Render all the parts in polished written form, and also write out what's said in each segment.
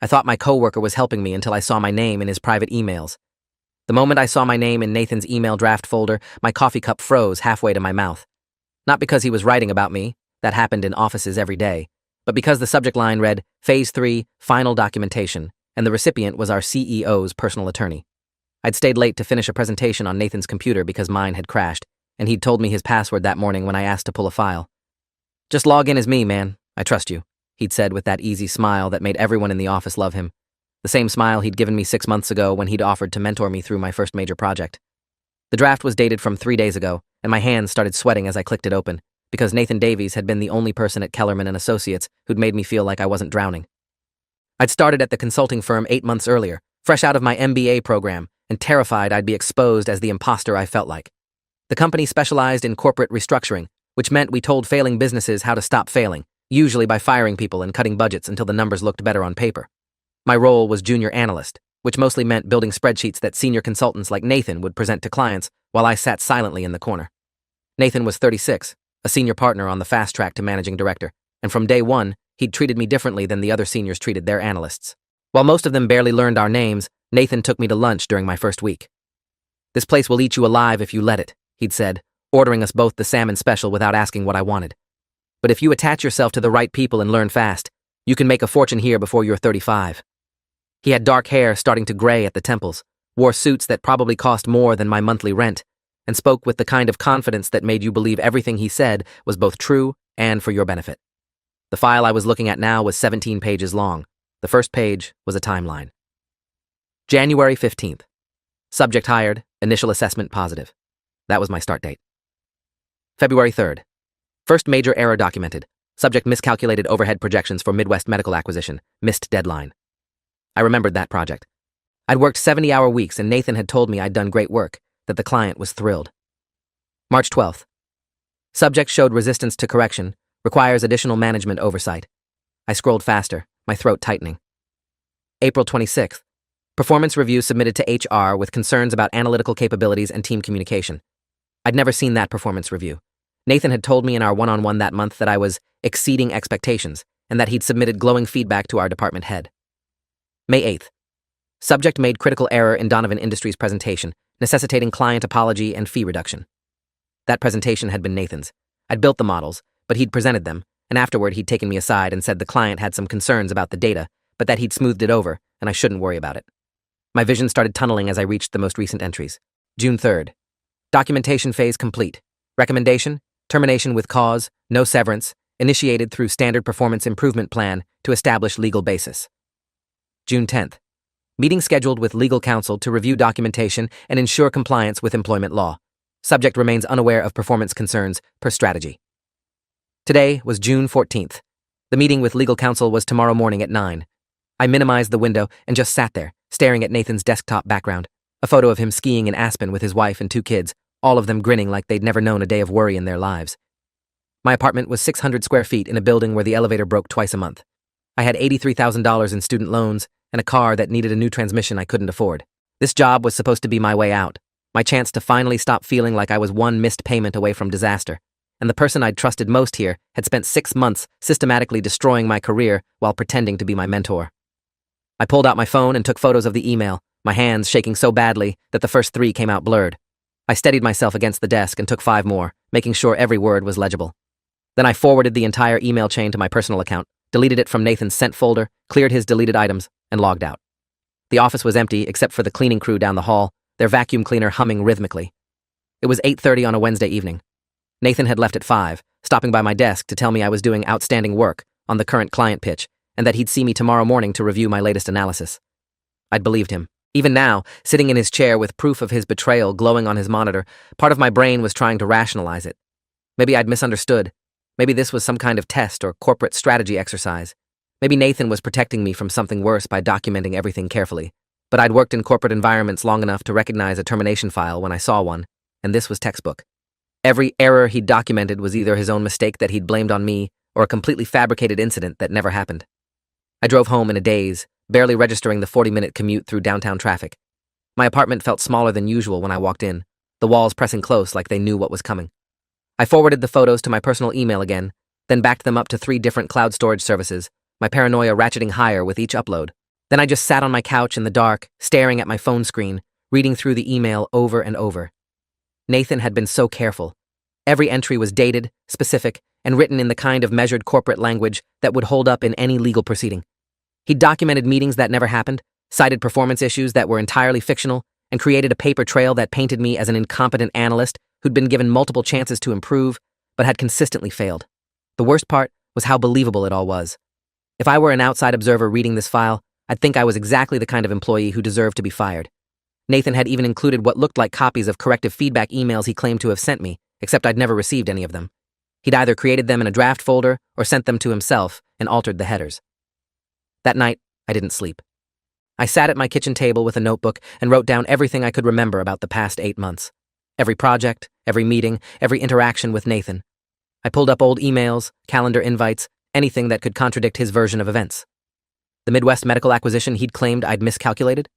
I thought my coworker was helping me until I saw my name in his private emails. The moment I saw my name in Nathan's email draft folder, my coffee cup froze halfway to my mouth. Not because he was writing about me, that happened in offices every day, but because the subject line read, Phase 3, Final Documentation, and the recipient was our CEO's personal attorney. I'd stayed late to finish a presentation on Nathan's computer because mine had crashed, and he'd told me his password that morning when I asked to pull a file. "Just log in as me, man. I trust you," he'd said with that easy smile that made everyone in the office love him. The same smile he'd given me 6 months ago when he'd offered to mentor me through my first major project. The draft was dated from 3 days ago, and my hands started sweating as I clicked it open, because Nathan Davies had been the only person at Kellerman & Associates who'd made me feel like I wasn't drowning. I'd started at the consulting firm 8 months earlier, fresh out of my MBA program, and terrified I'd be exposed as the imposter I felt like. The company specialized in corporate restructuring, which meant we told failing businesses how to stop failing, usually by firing people and cutting budgets until the numbers looked better on paper. My role was junior analyst, which mostly meant building spreadsheets that senior consultants like Nathan would present to clients while I sat silently in the corner. Nathan was 36, a senior partner on the fast track to managing director, and from day one, he'd treated me differently than the other seniors treated their analysts. While most of them barely learned our names, Nathan took me to lunch during my first week. "This place will eat you alive if you let it," he'd said, ordering us both the salmon special without asking what I wanted. "But if you attach yourself to the right people and learn fast, you can make a fortune here before you're 35. He had dark hair starting to gray at the temples, wore suits that probably cost more than my monthly rent, and spoke with the kind of confidence that made you believe everything he said was both true and for your benefit. The file I was looking at now was 17 pages long. The first page was a timeline. January 15th. Subject hired, initial assessment positive. That was my start date. February 3rd. First major error documented. Subject miscalculated overhead projections for Midwest Medical acquisition. Missed deadline. I remembered that project. I'd worked 70-hour weeks and Nathan had told me I'd done great work, that the client was thrilled. March 12th. Subject showed resistance to correction, requires additional management oversight. I scrolled faster, my throat tightening. April 26th. Performance review submitted to HR with concerns about analytical capabilities and team communication. I'd never seen that performance review. Nathan had told me in our one-on-one that month that I was exceeding expectations and that he'd submitted glowing feedback to our department head. May 8th. Subject made critical error in Donovan Industries presentation, necessitating client apology and fee reduction. That presentation had been Nathan's. I'd built the models, but he'd presented them, and afterward he'd taken me aside and said the client had some concerns about the data, but that he'd smoothed it over, and I shouldn't worry about it. My vision started tunneling as I reached the most recent entries. June 3rd. Documentation phase complete. Recommendation: termination with cause, no severance, initiated through standard performance improvement plan to establish legal basis. June 10th. Meeting scheduled with legal counsel to review documentation and ensure compliance with employment law. Subject remains unaware of performance concerns per strategy. Today was June 14th. The meeting with legal counsel was tomorrow morning at 9. I minimized the window and just sat there, staring at Nathan's desktop background, a photo of him skiing in Aspen with his wife and 2 kids, all of them grinning like they'd never known a day of worry in their lives. My apartment was 600 square feet in a building where the elevator broke twice a month. I had $83,000 in student loans and a car that needed a new transmission I couldn't afford. This job was supposed to be my way out, my chance to finally stop feeling like I was one missed payment away from disaster. And the person I'd trusted most here had spent 6 months systematically destroying my career while pretending to be my mentor. I pulled out my phone and took photos of the email, my hands shaking so badly that the first 3 came out blurred. I steadied myself against the desk and took 5 more, making sure every word was legible. Then I forwarded the entire email chain to my personal account, deleted it from Nathan's sent folder, cleared his deleted items, and logged out. The office was empty except for the cleaning crew down the hall, their vacuum cleaner humming rhythmically. It was 8:30 on a Wednesday evening. Nathan had left at 5, stopping by my desk to tell me I was doing outstanding work on the current client pitch, and that he'd see me tomorrow morning to review my latest analysis. I'd believed him. Even now, sitting in his chair with proof of his betrayal glowing on his monitor, part of my brain was trying to rationalize it. Maybe I'd misunderstood. Maybe this was some kind of test or corporate strategy exercise. Maybe Nathan was protecting me from something worse by documenting everything carefully. But I'd worked in corporate environments long enough to recognize a termination file when I saw one, and this was textbook. Every error he'd documented was either his own mistake that he'd blamed on me or a completely fabricated incident that never happened. I drove home in a daze, barely registering the 40-minute commute through downtown traffic. My apartment felt smaller than usual when I walked in, the walls pressing close like they knew what was coming. I forwarded the photos to my personal email again, then backed them up to 3 different cloud storage services, my paranoia ratcheting higher with each upload. Then I just sat on my couch in the dark, staring at my phone screen, reading through the email over and over. Nathan had been so careful. Every entry was dated, specific, and written in the kind of measured corporate language that would hold up in any legal proceeding. He documented meetings that never happened, cited performance issues that were entirely fictional, and created a paper trail that painted me as an incompetent analyst who'd been given multiple chances to improve, but had consistently failed. The worst part was how believable it all was. If I were an outside observer reading this file, I'd think I was exactly the kind of employee who deserved to be fired. Nathan had even included what looked like copies of corrective feedback emails he claimed to have sent me, except I'd never received any of them. He'd either created them in a draft folder or sent them to himself and altered the headers. That night, I didn't sleep. I sat at my kitchen table with a notebook and wrote down everything I could remember about the past 8 months. Every project, every meeting, every interaction with Nathan. I pulled up old emails, calendar invites, anything that could contradict his version of events. The Midwest medical acquisition he'd claimed I'd miscalculated?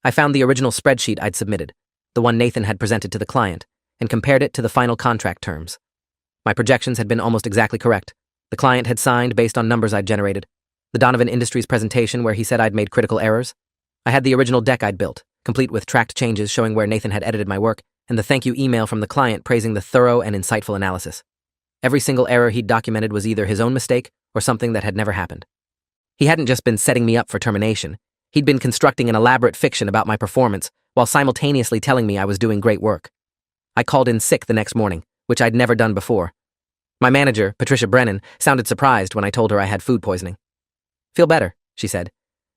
I found the original spreadsheet I'd submitted, the one Nathan had presented to the client, and compared it to the final contract terms. My projections had been almost exactly correct. The client had signed based on numbers I'd generated. The Donovan Industries presentation where he said I'd made critical errors. I had the original deck I'd built, complete with tracked changes showing where Nathan had edited my work, and the thank you email from the client praising the thorough and insightful analysis. Every single error he'd documented was either his own mistake or something that had never happened. He hadn't just been setting me up for termination. He'd been constructing an elaborate fiction about my performance while simultaneously telling me I was doing great work. I called in sick the next morning, which I'd never done before. My manager, Patricia Brennan, sounded surprised when I told her I had food poisoning. "Feel better," she said.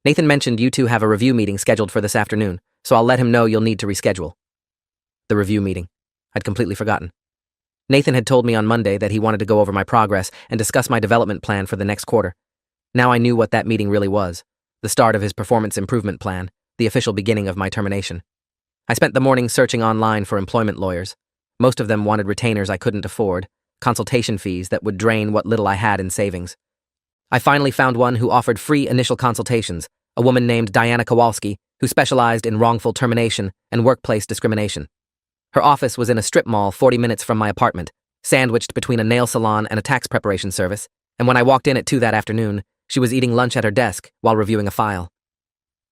"Nathan mentioned you two have a review meeting scheduled for this afternoon, so I'll let him know you'll need to reschedule." The review meeting. I'd completely forgotten. Nathan had told me on Monday that he wanted to go over my progress and discuss my development plan for the next quarter. Now I knew what that meeting really was, the start of his performance improvement plan, the official beginning of my termination. I spent the morning searching online for employment lawyers. Most of them wanted retainers I couldn't afford, consultation fees that would drain what little I had in savings. I finally found one who offered free initial consultations, a woman named Diana Kowalski, who specialized in wrongful termination and workplace discrimination. Her office was in a strip mall 40 minutes from my apartment, sandwiched between a nail salon and a tax preparation service, and when I walked in at 2 that afternoon, she was eating lunch at her desk while reviewing a file.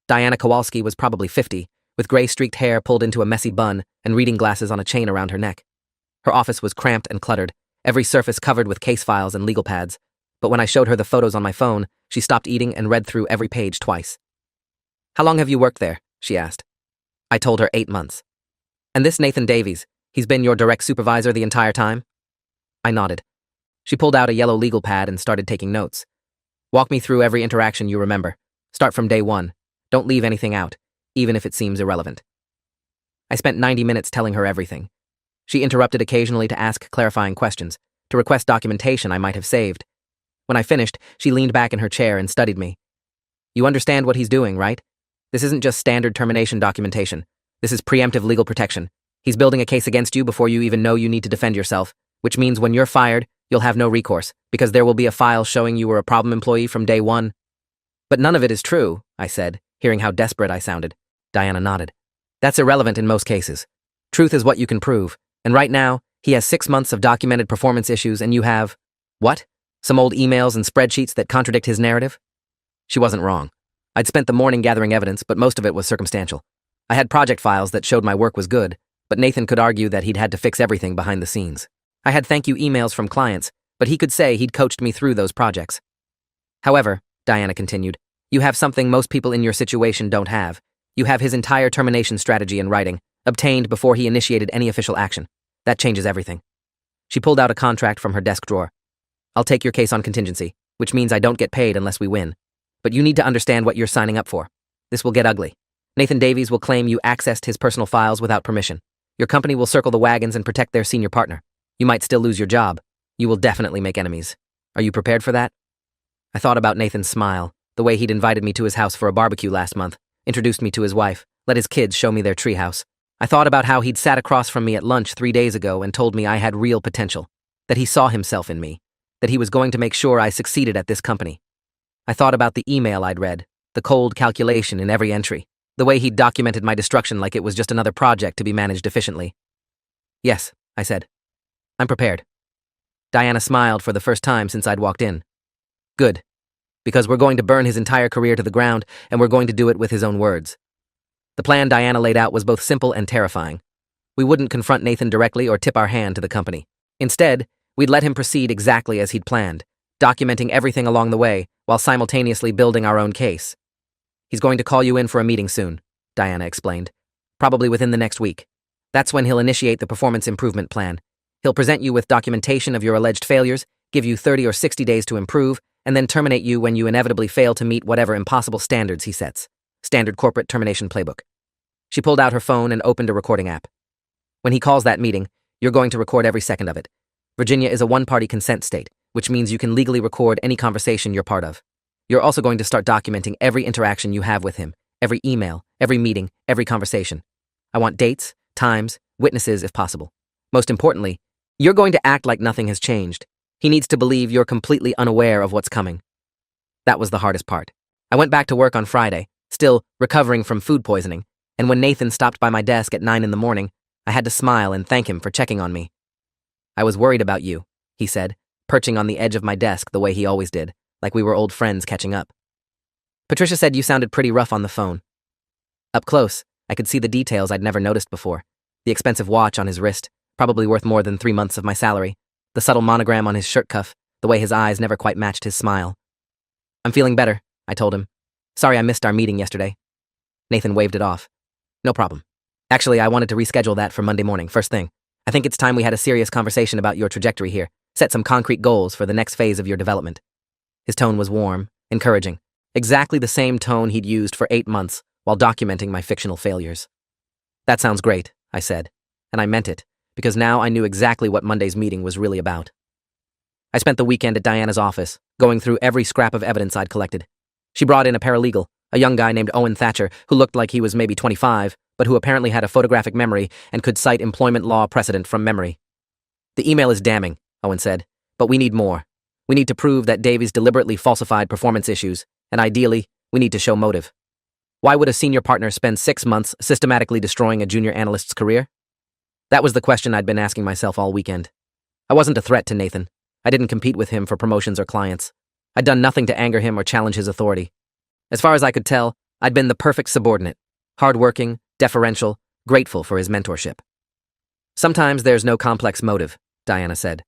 Diana Kowalski was probably 50, with gray-streaked hair pulled into a messy bun and reading glasses on a chain around her neck. Her office was cramped and cluttered, every surface covered with case files and legal pads, but when I showed her the photos on my phone, she stopped eating and read through every page twice. "How long have you worked there?" she asked. I told her 8 months. "And this Nathan Davies, he's been your direct supervisor the entire time?" I nodded. She pulled out a yellow legal pad and started taking notes. "Walk me through every interaction you remember. Start from day 1. Don't leave anything out, even if it seems irrelevant." I spent 90 minutes telling her everything. She interrupted occasionally to ask clarifying questions, to request documentation I might have saved. When I finished, she leaned back in her chair and studied me. "You understand what he's doing, right? This isn't just standard termination documentation. This is preemptive legal protection. He's building a case against you before you even know you need to defend yourself, which means when you're fired, you'll have no recourse, because there will be a file showing you were a problem employee from day 1. "But none of it is true," I said, hearing how desperate I sounded. Diana nodded. "That's irrelevant in most cases. Truth is what you can prove, and right now, he has 6 months of documented performance issues and you have... What? Some old emails and spreadsheets that contradict his narrative?" She wasn't wrong. I'd spent the morning gathering evidence, but most of it was circumstantial. I had project files that showed my work was good, but Nathan could argue that he'd had to fix everything behind the scenes. I had thank you emails from clients, but he could say he'd coached me through those projects. "However," Diana continued, "you have something most people in your situation don't have. You have his entire termination strategy in writing, obtained before he initiated any official action. That changes everything." She pulled out a contract from her desk drawer. "I'll take your case on contingency, which means I don't get paid unless we win. But you need to understand what you're signing up for. This will get ugly. Nathan Davies will claim you accessed his personal files without permission. Your company will circle the wagons and protect their senior partner. You might still lose your job. You will definitely make enemies. Are you prepared for that?" I thought about Nathan's smile, the way he'd invited me to his house for a barbecue last month, introduced me to his wife, let his kids show me their treehouse. I thought about how he'd sat across from me at lunch 3 days ago and told me I had real potential, that he saw himself in me, that he was going to make sure I succeeded at this company. I thought about the email I'd read, the cold calculation in every entry, the way he'd documented my destruction like it was just another project to be managed efficiently. "Yes," I said. "I'm prepared." Diana smiled for the first time since I'd walked in. "Good. because we're going to burn his entire career to the ground, and we're going to do it with his own words. The plan Diana laid out was both simple and terrifying. We wouldn't confront Nathan directly or tip our hand to the company. Instead, we'd let him proceed exactly as he'd planned, documenting everything along the way while simultaneously building our own case. He's going to call you in for a meeting soon, Diana explained. Probably within the next week. That's when he'll initiate the performance improvement plan. He'll present you with documentation of your alleged failures, give you 30 or 60 days to improve, and then terminate you when you inevitably fail to meet whatever impossible standards he sets. Standard corporate termination playbook. She pulled out her phone and opened a recording app. When he calls that meeting, you're going to record every second of it. Virginia is a one-party consent state, which means you can legally record any conversation you're part of. You're also going to start documenting every interaction you have with him, every email, every meeting, every conversation. I want dates, times, witnesses if possible. Most importantly, you're going to act like nothing has changed. He needs to believe you're completely unaware of what's coming. That was the hardest part. I went back to work on Friday, still recovering from food poisoning, and when Nathan stopped by my desk at 9 in the morning, I had to smile and thank him for checking on me. I was worried about you, he said, perching on the edge of my desk the way he always did, like we were old friends catching up. Patricia said you sounded pretty rough on the phone. Up close, I could see the details I'd never noticed before. The expensive watch on his wrist, probably worth more than 3 months of my salary. The subtle monogram on his shirt cuff, the way his eyes never quite matched his smile. I'm feeling better, I told him. Sorry I missed our meeting yesterday. Nathan waved it off. No problem. Actually, I wanted to reschedule that for Monday morning, first thing. I think it's time we had a serious conversation about your trajectory here, set some concrete goals for the next phase of your development. His tone was warm, encouraging, exactly the same tone he'd used for 8 months while documenting my fictional failures. That sounds great, I said, and I meant it, because now I knew exactly what Monday's meeting was really about. I spent the weekend at Diana's office, going through every scrap of evidence I'd collected. She brought in a paralegal, a young guy named Owen Thatcher, who looked like he was maybe 25, but who apparently had a photographic memory and could cite employment law precedent from memory. The email is damning, Owen said, but we need more. We need to prove that Davies deliberately falsified performance issues, and ideally, we need to show motive. Why would a senior partner spend 6 months systematically destroying a junior analyst's career? That was the question I'd been asking myself all weekend. I wasn't a threat to Nathan. I didn't compete with him for promotions or clients. I'd done nothing to anger him or challenge his authority. As far as I could tell, I'd been the perfect subordinate, hardworking, deferential, grateful for his mentorship. Sometimes there's no complex motive, Diana said.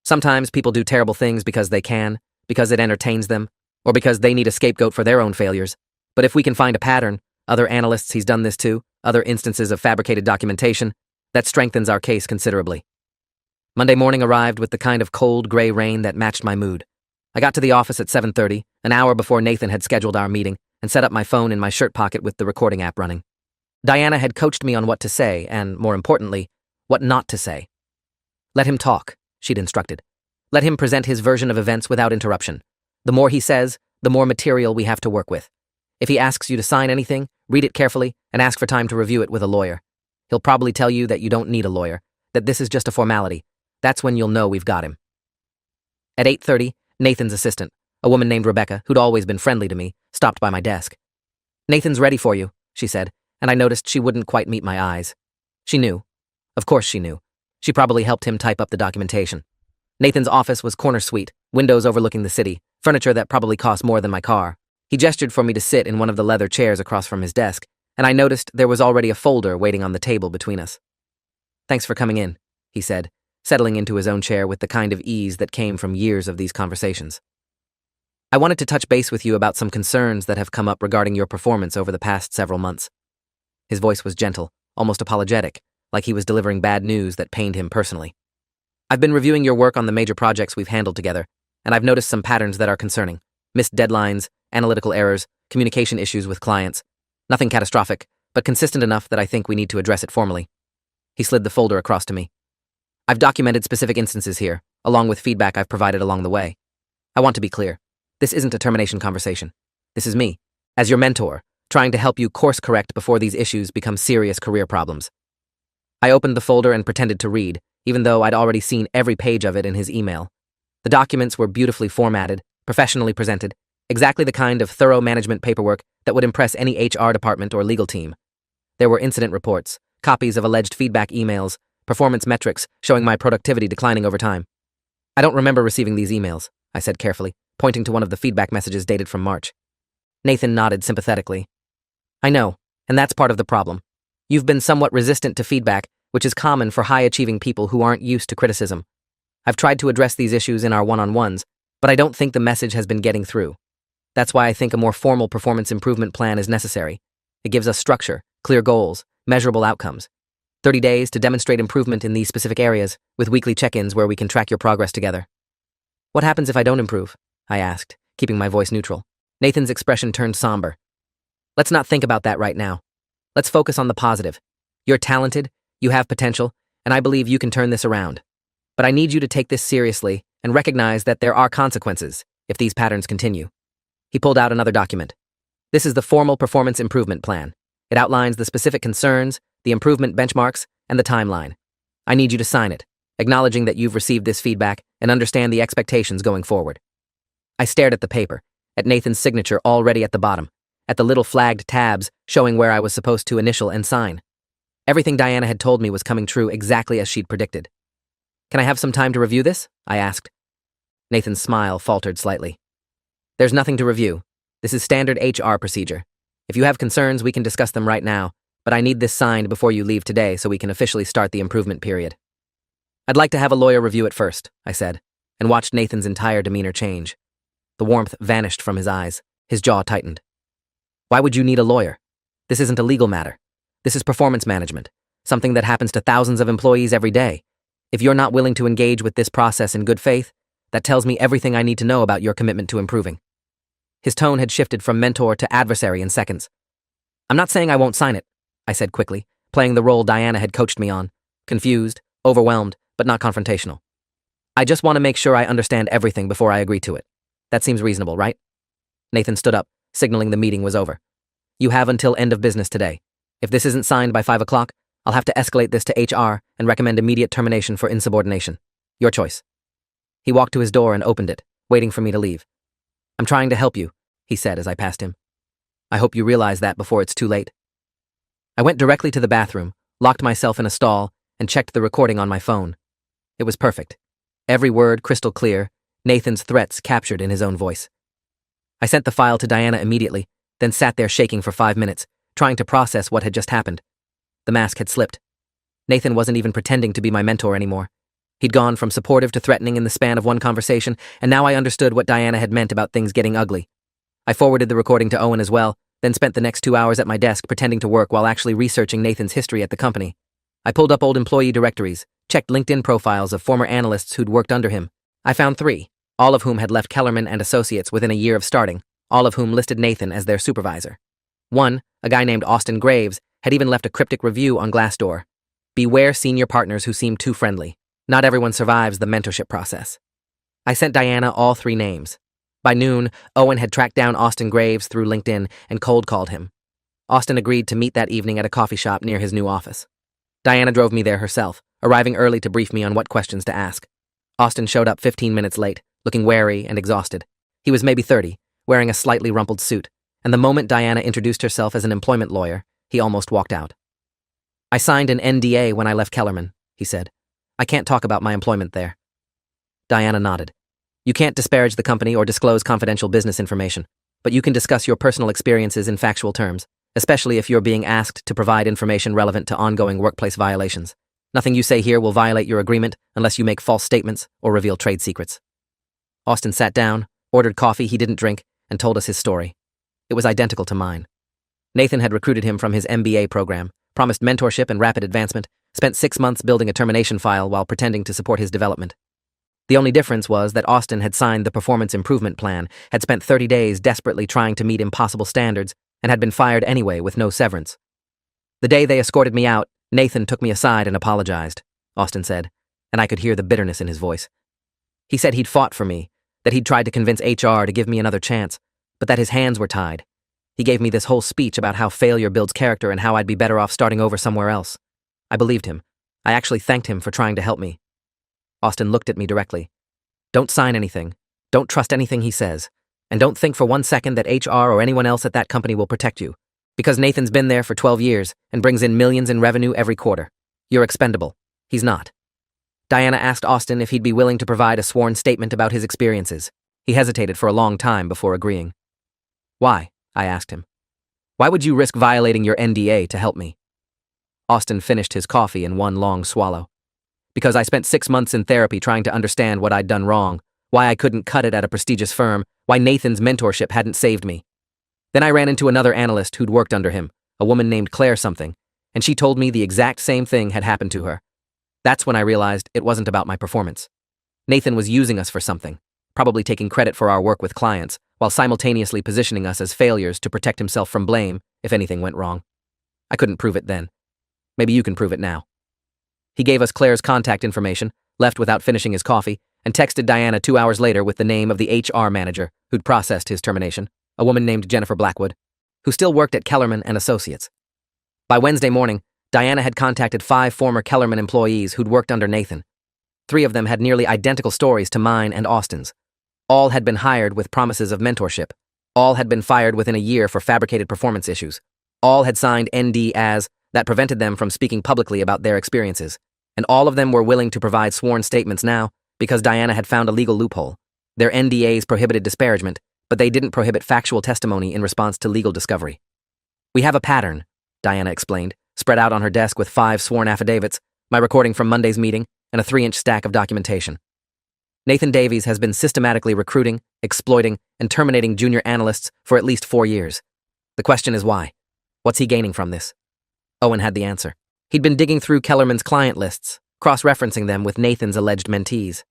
Sometimes people do terrible things because they can, because it entertains them, or because they need a scapegoat for their own failures. But if we can find a pattern, other analysts he's done this to, other instances of fabricated documentation, that strengthens our case considerably. Monday morning arrived with the kind of cold, gray rain that matched my mood. I got to the office at 7:30, an hour before Nathan had scheduled our meeting, and set up my phone in my shirt pocket with the recording app running. Diana had coached me on what to say, and, more importantly, what not to say. Let him talk, she'd instructed. Let him present his version of events without interruption. The more he says, the more material we have to work with. If he asks you to sign anything, read it carefully, and ask for time to review it with a lawyer. He'll probably tell you that you don't need a lawyer, that this is just a formality. That's when you'll know we've got him. At 8:30, Nathan's assistant, a woman named Rebecca, who'd always been friendly to me, stopped by my desk. Nathan's ready for you, she said, and I noticed she wouldn't quite meet my eyes. She knew. Of course she knew. She probably helped him type up the documentation. Nathan's office was corner suite, windows overlooking the city, furniture that probably cost more than my car. He gestured for me to sit in one of the leather chairs across from his desk, and I noticed there was already a folder waiting on the table between us. Thanks for coming in, he said, settling into his own chair with the kind of ease that came from years of these conversations. I wanted to touch base with you about some concerns that have come up regarding your performance over the past several months. His voice was gentle, almost apologetic, like he was delivering bad news that pained him personally. I've been reviewing your work on the major projects we've handled together, and I've noticed some patterns that are concerning. Missed deadlines, analytical errors, communication issues with clients. Nothing catastrophic, but consistent enough that I think we need to address it formally. He slid the folder across to me. I've documented specific instances here, along with feedback I've provided along the way. I want to be clear. This isn't a termination conversation. This is me, as your mentor, trying to help you course correct before these issues become serious career problems. I opened the folder and pretended to read, even though I'd already seen every page of it in his email. The documents were beautifully formatted, professionally presented, exactly the kind of thorough management paperwork that would impress any HR department or legal team. There were incident reports, copies of alleged feedback emails, performance metrics showing my productivity declining over time. I don't remember receiving these emails, I said carefully, pointing to one of the feedback messages dated from March. Nathan nodded sympathetically. I know, and that's part of the problem. You've been somewhat resistant to feedback, which is common for high-achieving people who aren't used to criticism. I've tried to address these issues in our one-on-ones, but I don't think the message has been getting through. That's why I think a more formal performance improvement plan is necessary. It gives us structure, clear goals, measurable outcomes. 30 days to demonstrate improvement in these specific areas, with weekly check-ins where we can track your progress together. What happens if I don't improve? I asked, keeping my voice neutral. Nathan's expression turned somber. Let's not think about that right now. Let's focus on the positive. You're talented, you have potential, and I believe you can turn this around. But I need you to take this seriously and recognize that there are consequences if these patterns continue. He pulled out another document. This is the formal performance improvement plan. It outlines the specific concerns, the improvement benchmarks, and the timeline. I need you to sign it, acknowledging that you've received this feedback and understand the expectations going forward. I stared at the paper, at Nathan's signature already at the bottom, at the little flagged tabs showing where I was supposed to initial and sign. Everything Diana had told me was coming true exactly as she'd predicted. Can I have some time to review this? I asked. Nathan's smile faltered slightly. There's nothing to review. This is standard HR procedure. If you have concerns, we can discuss them right now, but I need this signed before you leave today so we can officially start the improvement period. I'd like to have a lawyer review it first, I said, and watched Nathan's entire demeanor change. The warmth vanished from his eyes. His jaw tightened. Why would you need a lawyer? This isn't a legal matter. This is performance management, something that happens to thousands of employees every day. If you're not willing to engage with this process in good faith, that tells me everything I need to know about your commitment to improving. His tone had shifted from mentor to adversary in seconds. I'm not saying I won't sign it, I said quickly, playing the role Diana had coached me on, confused, overwhelmed, but not confrontational. I just want to make sure I understand everything before I agree to it. That seems reasonable, right? Nathan stood up, signaling the meeting was over. You have until end of business today. If this isn't signed by 5 o'clock, I'll have to escalate this to HR and recommend immediate termination for insubordination. Your choice. He walked to his door and opened it, waiting for me to leave. I'm trying to help you, he said as I passed him. I hope you realize that before it's too late. I went directly to the bathroom, locked myself in a stall, and checked the recording on my phone. It was perfect. Every word crystal clear, Nathan's threats captured in his own voice. I sent the file to Diana immediately, then sat there shaking for 5 minutes, trying to process what had just happened. The mask had slipped. Nathan wasn't even pretending to be my mentor anymore. He'd gone from supportive to threatening in the span of one conversation, and now I understood what Diana had meant about things getting ugly. I forwarded the recording to Owen as well, then spent the next 2 hours at my desk pretending to work while actually researching Nathan's history at the company. I pulled up old employee directories, checked LinkedIn profiles of former analysts who'd worked under him. I found 3, all of whom had left Kellerman and Associates within a year of starting, all of whom listed Nathan as their supervisor. One, a guy named Austin Graves, had even left a cryptic review on Glassdoor. Beware senior partners who seem too friendly. Not everyone survives the mentorship process. I sent Diana all 3 names. By noon, Owen had tracked down Austin Graves through LinkedIn and cold called him. Austin agreed to meet that evening at a coffee shop near his new office. Diana drove me there herself, arriving early to brief me on what questions to ask. Austin showed up 15 minutes late, looking wary and exhausted. He was maybe 30, wearing a slightly rumpled suit, and the moment Diana introduced herself as an employment lawyer, he almost walked out. I signed an NDA when I left Kellerman, he said. I can't talk about my employment there. Diana nodded. You can't disparage the company or disclose confidential business information, but you can discuss your personal experiences in factual terms, especially if you're being asked to provide information relevant to ongoing workplace violations. Nothing you say here will violate your agreement unless you make false statements or reveal trade secrets. Austin sat down, ordered coffee he didn't drink, and told us his story. It was identical to mine. Nathan had recruited him from his MBA program, promised mentorship and rapid advancement, spent 6 months building a termination file while pretending to support his development. The only difference was that Austin had signed the performance improvement plan, had spent 30 days desperately trying to meet impossible standards, and had been fired anyway with no severance. The day they escorted me out, Nathan took me aside and apologized, Austin said, and I could hear the bitterness in his voice. He said he'd fought for me, that he'd tried to convince HR to give me another chance, but that his hands were tied. He gave me this whole speech about how failure builds character and how I'd be better off starting over somewhere else. I believed him. I actually thanked him for trying to help me. Austin looked at me directly. Don't sign anything. Don't trust anything he says. And don't think for 1 second that HR or anyone else at that company will protect you. Because Nathan's been there for 12 years and brings in millions in revenue every quarter. You're expendable. He's not. Diana asked Austin if he'd be willing to provide a sworn statement about his experiences. He hesitated for a long time before agreeing. Why? I asked him. Why would you risk violating your NDA to help me? Austin finished his coffee in one long swallow. Because I spent 6 months in therapy trying to understand what I'd done wrong, why I couldn't cut it at a prestigious firm, why Nathan's mentorship hadn't saved me. Then I ran into another analyst who'd worked under him, a woman named Claire something, and she told me the exact same thing had happened to her. That's when I realized it wasn't about my performance. Nathan was using us for something, probably taking credit for our work with clients, while simultaneously positioning us as failures to protect himself from blame if anything went wrong. I couldn't prove it then. Maybe you can prove it now. He gave us Claire's contact information, left without finishing his coffee, and texted Diana 2 hours later with the name of the HR manager who'd processed his termination, a woman named Jennifer Blackwood, who still worked at Kellerman and Associates. By Wednesday morning, Diana had contacted 5 former Kellerman employees who'd worked under Nathan. 3 of them had nearly identical stories to mine and Austin's. All had been hired with promises of mentorship. All had been fired within a year for fabricated performance issues. All had signed NDAs that prevented them from speaking publicly about their experiences. And all of them were willing to provide sworn statements now because Diana had found a legal loophole. Their NDAs prohibited disparagement, but they didn't prohibit factual testimony in response to legal discovery. We have a pattern, Diana explained, spread out on her desk with 5 sworn affidavits, my recording from Monday's meeting, and a 3-inch stack of documentation. Nathan Davies has been systematically recruiting, exploiting, and terminating junior analysts for at least 4 years. The question is why? What's he gaining from this? Owen had the answer. He'd been digging through Kellerman's client lists, cross-referencing them with Nathan's alleged mentees.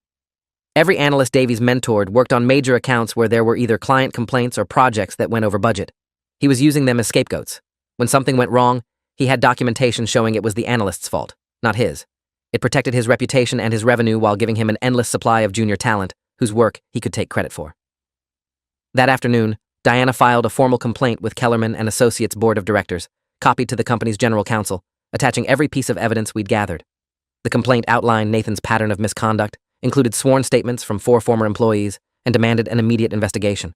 Every analyst Davies mentored worked on major accounts where there were either client complaints or projects that went over budget. He was using them as scapegoats. When something went wrong, he had documentation showing it was the analyst's fault, not his. It protected his reputation and his revenue while giving him an endless supply of junior talent whose work he could take credit for. That afternoon, Diana filed a formal complaint with Kellerman and Associates Board of Directors, copied to the company's general counsel, attaching every piece of evidence we'd gathered. The complaint outlined Nathan's pattern of misconduct, included sworn statements from 4 former employees, and demanded an immediate investigation.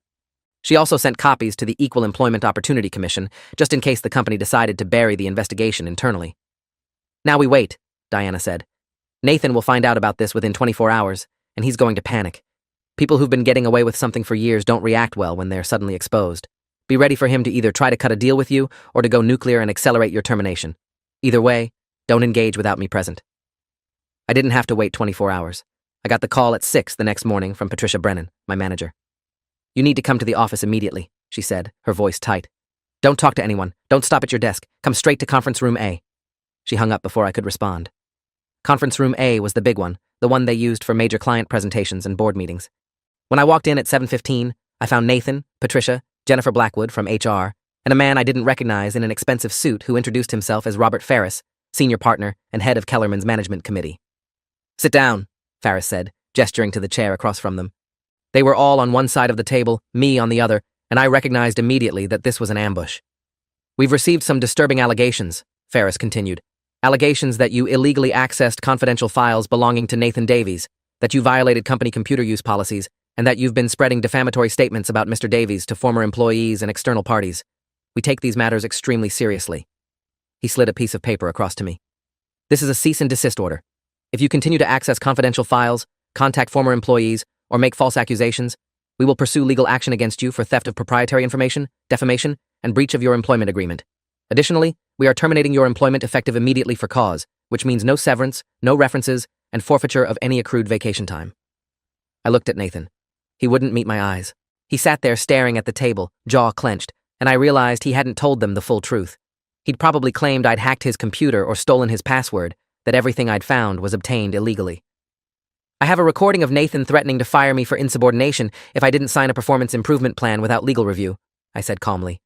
She also sent copies to the Equal Employment Opportunity Commission, just in case the company decided to bury the investigation internally. Now we wait, Diana said. Nathan will find out about this within 24 hours, and he's going to panic. People who've been getting away with something for years don't react well when they're suddenly exposed. Be ready for him to either try to cut a deal with you or to go nuclear and accelerate your termination. Either way, don't engage without me present. I didn't have to wait 24 hours. I got the call at 6 the next morning from Patricia Brennan, my manager. You need to come to the office immediately, she said, her voice tight. Don't talk to anyone. Don't stop at your desk. Come straight to conference room A. She hung up before I could respond. Conference room A was the big one, the one they used for major client presentations and board meetings. When I walked in at 7:15, I found Nathan, Patricia, Jennifer Blackwood from HR, and a man I didn't recognize in an expensive suit who introduced himself as Robert Ferris, senior partner and head of Kellerman's management committee. Sit down, Ferris said, gesturing to the chair across from them. They were all on one side of the table, me on the other, and I recognized immediately that this was an ambush. We've received some disturbing allegations, Ferris continued. Allegations that you illegally accessed confidential files belonging to Nathan Davies, that you violated company computer use policies, and that you've been spreading defamatory statements about Mr. Davies to former employees and external parties. We take these matters extremely seriously. He slid a piece of paper across to me. This is a cease and desist order. If you continue to access confidential files, contact former employees, or make false accusations, we will pursue legal action against you for theft of proprietary information, defamation, and breach of your employment agreement. Additionally, we are terminating your employment effective immediately for cause, which means no severance, no references, and forfeiture of any accrued vacation time. I looked at Nathan. He wouldn't meet my eyes. He sat there staring at the table, jaw clenched, and I realized he hadn't told them the full truth. He'd probably claimed I'd hacked his computer or stolen his password, that everything I'd found was obtained illegally. I have a recording of Nathan threatening to fire me for insubordination if I didn't sign a performance improvement plan without legal review, I said calmly.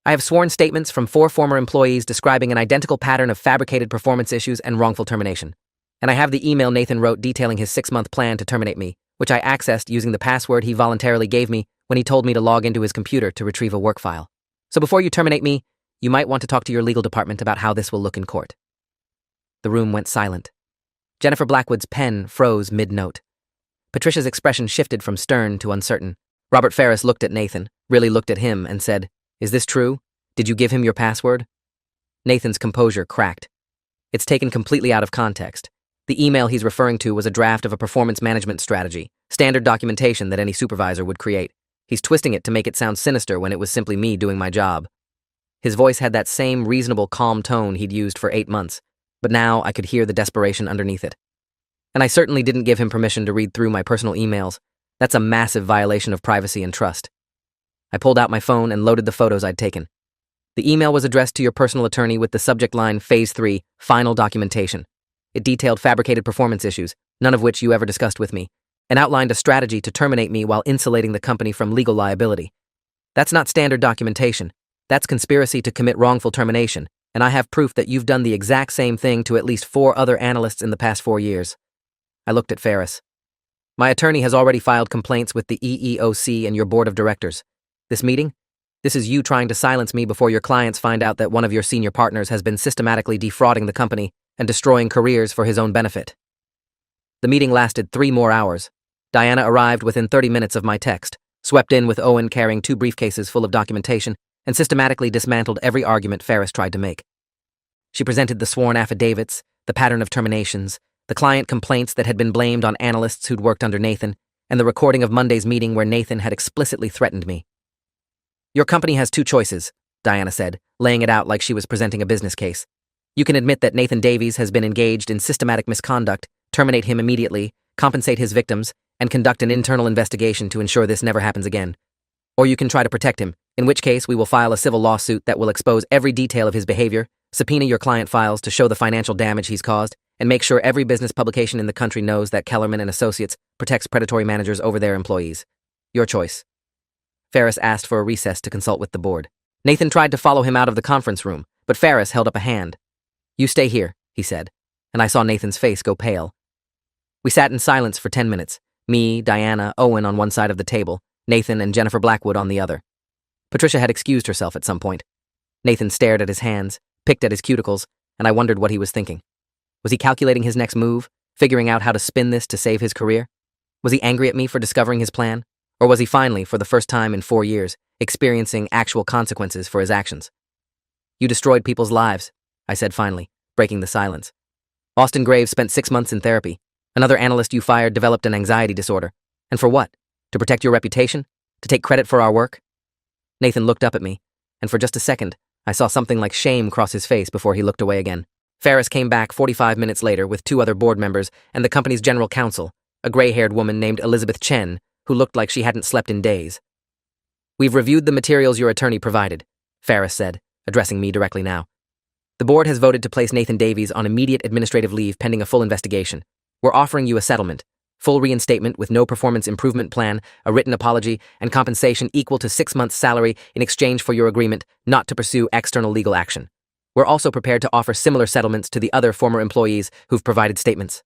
I have sworn statements from 4 former employees describing an identical pattern of fabricated performance issues and wrongful termination. And I have the email Nathan wrote detailing his 6-month plan to terminate me, which I accessed using the password he voluntarily gave me when he told me to log into his computer to retrieve a work file. So before you terminate me, you might want to talk to your legal department about how this will look in court. The room went silent. Jennifer Blackwood's pen froze mid-note. Patricia's expression shifted from stern to uncertain. Robert Ferris looked at Nathan, really looked at him, and said, "Is this true? Did you give him your password?" Nathan's composure cracked. It's taken completely out of context. The email he's referring to was a draft of a performance management strategy, Standard documentation that any supervisor would create. He's twisting it to make it sound sinister when it was simply me doing my job. His voice had that same reasonable, calm tone he'd used for 8 months, but now I could hear the desperation underneath it. And I certainly didn't give him permission to read through my personal emails. That's a massive violation of privacy and trust. I pulled out my phone and loaded the photos I'd taken. The email was addressed to your personal attorney with the subject line Phase 3, Final Documentation. It detailed fabricated performance issues, none of which you ever discussed with me, and outlined a strategy to terminate me while insulating the company from legal liability. That's not standard documentation. That's conspiracy to commit wrongful termination, and I have proof that you've done the exact same thing to at least 4 other analysts in the past 4 years. I looked at Ferris. My attorney has already filed complaints with the EEOC and your board of directors. This meeting? This is you trying to silence me before your clients find out that one of your senior partners has been systematically defrauding the company and destroying careers for his own benefit. The meeting lasted 3 more hours. Diana arrived within 30 minutes of my text, swept in with Owen carrying 2 briefcases full of documentation, and systematically dismantled every argument Ferris tried to make. She presented the sworn affidavits, the pattern of terminations, the client complaints that had been blamed on analysts who'd worked under Nathan, and the recording of Monday's meeting where Nathan had explicitly threatened me. Your company has 2 choices, Diana said, laying it out like she was presenting a business case. You can admit that Nathan Davies has been engaged in systematic misconduct, terminate him immediately, compensate his victims, and conduct an internal investigation to ensure this never happens again. Or you can try to protect him, in which case we will file a civil lawsuit that will expose every detail of his behavior, subpoena your client files to show the financial damage he's caused, and make sure every business publication in the country knows that Kellerman and Associates protects predatory managers over their employees. Your choice. Ferris asked for a recess to consult with the board. Nathan tried to follow him out of the conference room, but Ferris held up a hand. You stay here, he said, and I saw Nathan's face go pale. We sat in silence for 10 minutes, me, Diana, Owen on one side of the table, Nathan and Jennifer Blackwood on the other. Patricia had excused herself at some point. Nathan stared at his hands, picked at his cuticles, and I wondered what he was thinking. Was he calculating his next move, figuring out how to spin this to save his career? Was he angry at me for discovering his plan? Or was he finally, for the first time in 4 years, experiencing actual consequences for his actions? You destroyed people's lives, I said finally, breaking the silence. Austin Graves spent 6 months in therapy. Another analyst you fired developed an anxiety disorder. And for what? To protect your reputation? To take credit for our work? Nathan looked up at me, and for just a second, I saw something like shame cross his face before he looked away again. Ferris came back 45 minutes later with 2 other board members and the company's general counsel, a gray-haired woman named Elizabeth Chen, who looked like she hadn't slept in days. We've reviewed the materials your attorney provided, Ferris said, addressing me directly now. The board has voted to place Nathan Davies on immediate administrative leave pending a full investigation. We're offering you a settlement, full reinstatement with no performance improvement plan, a written apology, and compensation equal to 6 months' salary in exchange for your agreement not to pursue external legal action. We're also prepared to offer similar settlements to the other former employees who've provided statements.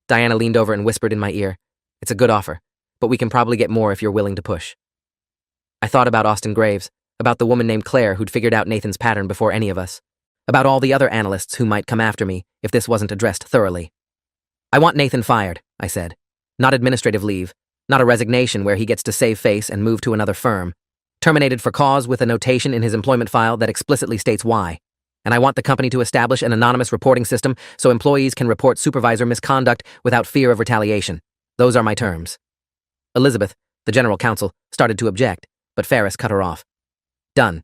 Diana leaned over and whispered in my ear, It's a good offer, but we can probably get more if you're willing to push. I thought about Austin Graves, about the woman named Claire who'd figured out Nathan's pattern before any of us, about all the other analysts who might come after me if this wasn't addressed thoroughly. I want Nathan fired, I said. Not administrative leave, not a resignation where he gets to save face and move to another firm. Terminated for cause with a notation in his employment file that explicitly states why. And I want the company to establish an anonymous reporting system so employees can report supervisor misconduct without fear of retaliation. Those are my terms. Elizabeth, the general counsel, started to object, but Ferris cut her off. Done.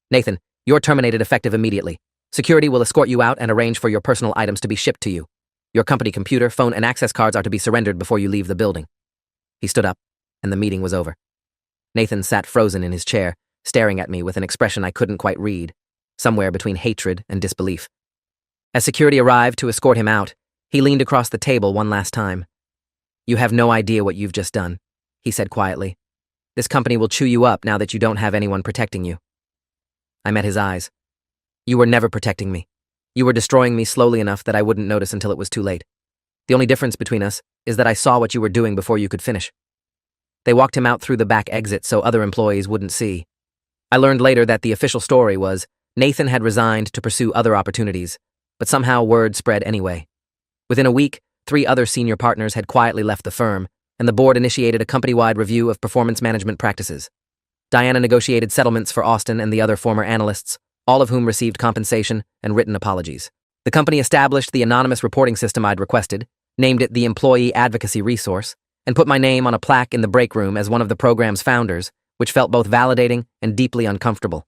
Nathan, you're terminated effective immediately. Security will escort you out and arrange for your personal items to be shipped to you. Your company computer, phone, and access cards are to be surrendered before you leave the building. He stood up, and the meeting was over. Nathan sat frozen in his chair, staring at me with an expression I couldn't quite read, somewhere between hatred and disbelief. As security arrived to escort him out, he leaned across the table one last time. You have no idea what you've just done, he said quietly. This company will chew you up now that you don't have anyone protecting you. I met his eyes. You were never protecting me. You were destroying me slowly enough that I wouldn't notice until it was too late. The only difference between us is that I saw what you were doing before you could finish. They walked him out through the back exit so other employees wouldn't see. I learned later that the official story was Nathan had resigned to pursue other opportunities, but somehow word spread anyway. Within a week, 3 other senior partners had quietly left the firm, and the board initiated a company-wide review of performance management practices. Diana negotiated settlements for Austin and the other former analysts, all of whom received compensation and written apologies. The company established the anonymous reporting system I'd requested, named it the Employee Advocacy Resource, and put my name on a plaque in the break room as one of the program's founders, which felt both validating and deeply uncomfortable.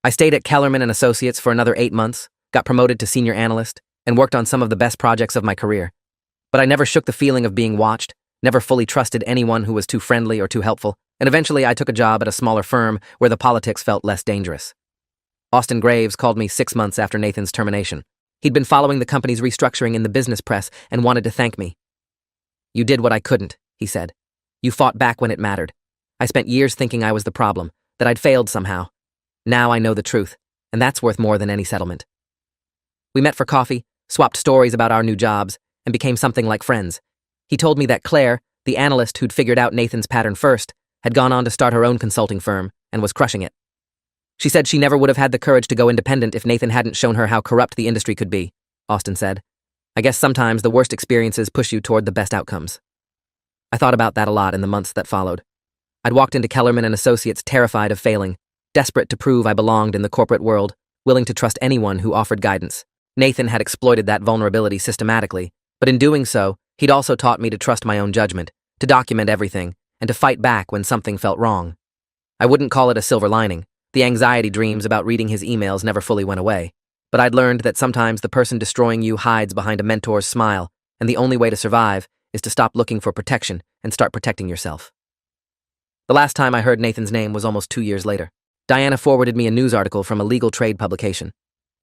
I stayed at Kellerman and Associates for another 8 months, got promoted to senior analyst, and worked on some of the best projects of my career. But I never shook the feeling of being watched, never fully trusted anyone who was too friendly or too helpful, and eventually I took a job at a smaller firm where the politics felt less dangerous. Austin Graves called me 6 months after Nathan's termination. He'd been following the company's restructuring in the business press and wanted to thank me. "You did what I couldn't," he said. "You fought back when it mattered. I spent years thinking I was the problem, that I'd failed somehow. Now I know the truth, and that's worth more than any settlement." We met for coffee, swapped stories about our new jobs, and became something like friends. He told me that Claire, the analyst who'd figured out Nathan's pattern first, had gone on to start her own consulting firm and was crushing it. She said she never would have had the courage to go independent if Nathan hadn't shown her how corrupt the industry could be, Austin said. "I guess sometimes the worst experiences push you toward the best outcomes." I thought about that a lot in the months that followed. I'd walked into Kellerman and Associates terrified of failing, desperate to prove I belonged in the corporate world, willing to trust anyone who offered guidance. Nathan had exploited that vulnerability systematically, but in doing so, he'd also taught me to trust my own judgment, to document everything, and to fight back when something felt wrong. I wouldn't call it a silver lining. The anxiety dreams about reading his emails never fully went away, but I'd learned that sometimes the person destroying you hides behind a mentor's smile, and the only way to survive is to stop looking for protection and start protecting yourself. The last time I heard Nathan's name was almost 2 years later. Diana forwarded me a news article from a legal trade publication.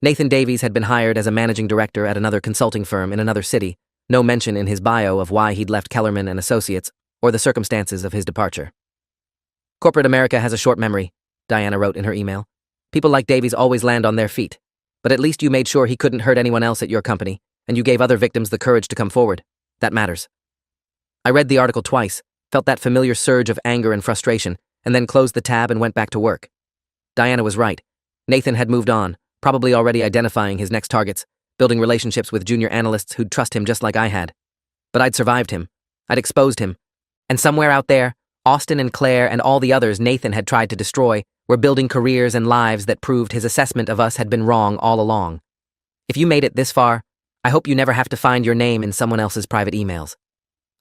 Nathan Davies had been hired as a managing director at another consulting firm in another city, no mention in his bio of why he'd left Kellerman and Associates or the circumstances of his departure. "Corporate America has a short memory," Diana wrote in her email. "People like Davies always land on their feet. But at least you made sure he couldn't hurt anyone else at your company, and you gave other victims the courage to come forward. That matters." I read the article twice, felt that familiar surge of anger and frustration, and then closed the tab and went back to work. Diana was right. Nathan had moved on, probably already identifying his next targets, building relationships with junior analysts who'd trust him just like I had. But I'd survived him. I'd exposed him. And somewhere out there, Austin and Claire and all the others Nathan had tried to destroy were building careers and lives that proved his assessment of us had been wrong all along. If you made it this far, I hope you never have to find your name in someone else's private emails.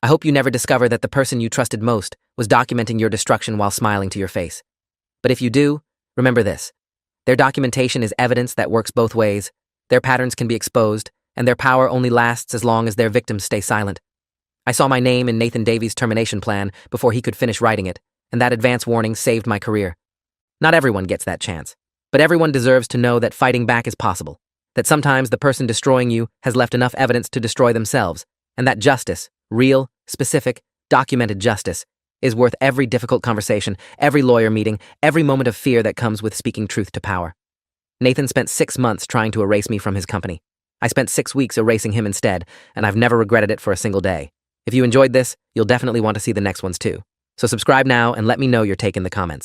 I hope you never discover that the person you trusted most was documenting your destruction while smiling to your face. But if you do, remember this. Their documentation is evidence that works both ways. Their patterns can be exposed, and their power only lasts as long as their victims stay silent. I saw my name in Nathan Davies' termination plan before he could finish writing it, and that advance warning saved my career. Not everyone gets that chance, but everyone deserves to know that fighting back is possible, that sometimes the person destroying you has left enough evidence to destroy themselves, and that justice, real, specific, documented justice, is worth every difficult conversation, every lawyer meeting, every moment of fear that comes with speaking truth to power. Nathan spent 6 months trying to erase me from his company. I spent 6 weeks erasing him instead, and I've never regretted it for a single day. If you enjoyed this, you'll definitely want to see the next ones too. So subscribe now and let me know your take in the comments.